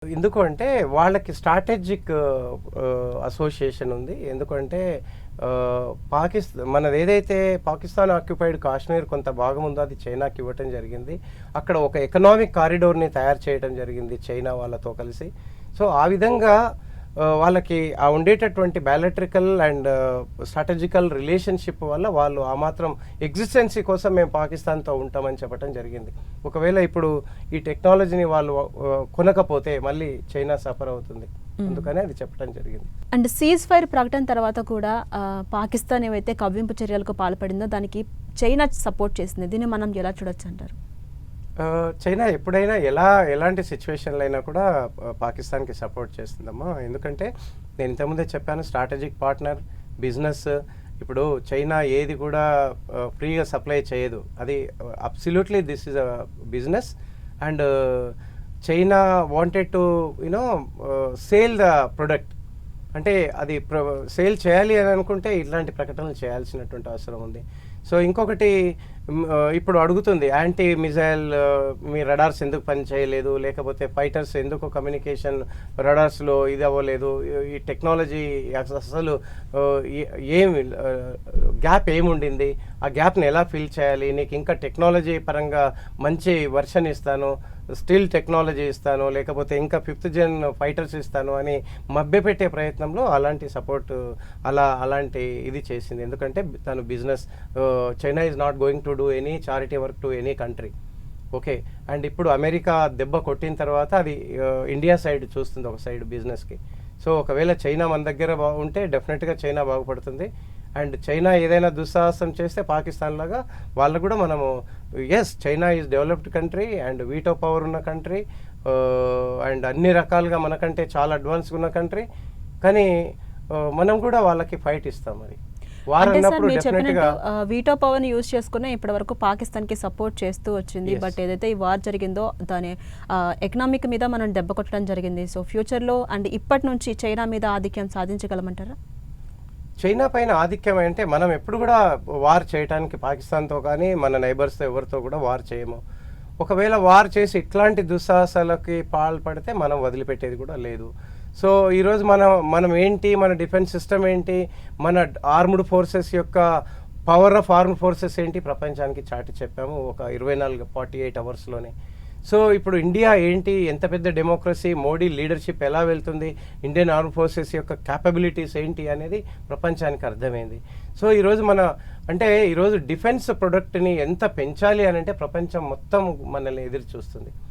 ఎందుకు అంటే వాళ్ళకి స్ట్రాటజిక్ అసోసియేషన్ ఉంది. ఎందుకంటే మనది ఏదైతే పాకిస్తాన్ ఆక్యుపైడ్ కాశ్మీర్ కొంత భాగం ఉందో అది చైనాకి ఇవ్వటం జరిగింది. అక్కడ ఒక ఎకనామిక్ కారిడోర్ని తయారు చేయడం జరిగింది చైనా వాళ్ళతో కలిసి. సో ఆ విధంగా వాళ్ళకి ఆ ఉండేటటువంటి బయాలట్రికల్ అండ్ స్ట్రాటజికల్ రిలేషన్షిప్ వల్ల వాళ్ళు ఆ మాత్రం ఎగ్జిస్టెన్సీ కోసం మేము పాకిస్తాన్తో ఉంటామని చెప్పడం జరిగింది. ఒకవేళ ఇప్పుడు ఈ టెక్నాలజీని వాళ్ళు కొనకపోతే మళ్ళీ చైనా సఫర్ అవుతుంది, అందుకని అది చెప్పడం జరిగింది. అండ్ సీజ్ ఫైర్ ప్రకటన తర్వాత కూడా పాకిస్తాన్ ఏవైతే కవ్వింపు చర్యలకు పాల్పడిందో దానికి చైనా సపోర్ట్ చేసింది. దీన్ని మనం ఎలా చూడొచ్చు అంటారు? చైనా ఎప్పుడైనా ఎలాంటి సిచ్యువేషన్లు అయినా కూడా పాకిస్తాన్కి సపోర్ట్ చేస్తుందమ్మా. ఎందుకంటే నేను ఇంతకుముందే చెప్పాను, స్ట్రాటజిక్ పార్ట్నర్, బిజినెస్. ఇప్పుడు చైనా ఏది కూడా ఫ్రీగా సప్లై చేయదు. అది absolutely this is a business. And China wanted to sale the product. అంటే అది సేల్ చేయాలి అని అనుకుంటే ఇట్లాంటి ప్రకటనలు చేయాల్సినటువంటి అవసరం ఉంది. సో ఇంకొకటి ఇప్పుడు అడుగుతుంది, యాంటీ మిజైల్ మీ రడార్స్ ఎందుకు పని చేయలేదు, లేకపోతే ఫైటర్స్ ఎందుకు కమ్యూనికేషన్ రడార్స్లో ఇది అవ్వలేదు, ఈ టెక్నాలజీ అసలు ఏమి గ్యాప్ ఏముండింది, ఆ గ్యాప్ని ఎలా ఫిల్ చేయాలి, నీకు ఇంకా టెక్నాలజీ పరంగా మంచి వర్షన్ ఇస్తాను, స్టిల్ టెక్నాలజీ ఇస్తాను, లేకపోతే ఇంకా 5th gen ఫైటర్స్ ఇస్తాను అని మభ్యపెట్టే ప్రయత్నంలో అలాంటి సపోర్ట్ అలాంటి ఇది చేసింది. ఎందుకంటే తను business, China is not going to do any charity work to any country. Okay. And ఇప్పుడు అమెరికా దెబ్బ కొట్టిన తర్వాత అది ఇండియా సైడ్ చూస్తుంది, ఒక సైడ్ బిజినెస్కి. సో ఒకవేళ చైనా మన దగ్గర ఉంటే డెఫినెట్గా చైనా బాగుపడుతుంది. అండ్ చైనా ఏదైనా దుస్సాహసం చేస్తే పాకిస్తాన్ లాగా వాళ్ళకు కూడా మనము, yes China is developed country and veto power ఉన్న కంట్రీ అండ్ అన్ని రకాలుగా మనకంటే చాలా అడ్వాన్స్గా ఉన్న కంట్రీ, కానీ మనం కూడా వాళ్ళకి ఫైట్ ఇస్తాం. మరి వీటో పవర్ ని యూజ్ చేసుకుని ఇప్పటి వరకు పాకిస్తాన్ కి సపోర్ట్ చేస్తూ వచ్చింది. బట్ ఏదైతే ఈ వార్ జరిగిందో దాని ఎకనామిక్ మీద మనం దెబ్బ కొట్టడం జరిగింది. సో ఫ్యూచర్ లో అండ్ ఇప్పటి నుంచి చైనా మీద ఆధిక్యం సాధించగలమంటారా? చైనా పైన ఆధిక్యం అంటే మనం ఎప్పుడు కూడా వార్ చేయడానికి పాకిస్తాన్తో కానీ మన నైబర్స్తో ఎవరితో కూడా వార్ చేయము. ఒకవేళ వార్ చేసి ఇట్లాంటి దుస్సాహసాలకి పాల్పడితే మనం వదిలిపెట్టేది కూడా లేదు. సో ఈరోజు మనం ఏంటి, మన డిఫెన్స్ సిస్టమ్ ఏంటి, మన ఆర్మ్డ్ ఫోర్సెస్ యొక్క పవర్ ఆఫ్ ఆర్మ్డ్ ఫోర్సెస్ ఏంటి ప్రపంచానికి చాటి చెప్పాము ఒక 48 అవర్స్లోనే. సో ఇప్పుడు ఇండియా ఏంటి, ఎంత పెద్ద డెమోక్రసీ, మోడీ లీడర్షిప్ ఎలా వెళ్తుంది, ఇండియన్ ఆర్మ్ ఫోర్సెస్ యొక్క క్యాపబిలిటీస్ ఏంటి అనేది ప్రపంచానికి అర్థమైంది. సో ఈరోజు ఈరోజు డిఫెన్స్ ప్రొడక్ట్ని ఎంత పెంచాలి అని అంటే ప్రపంచం మొత్తం మనల్ని ఎదురు చూస్తుంది.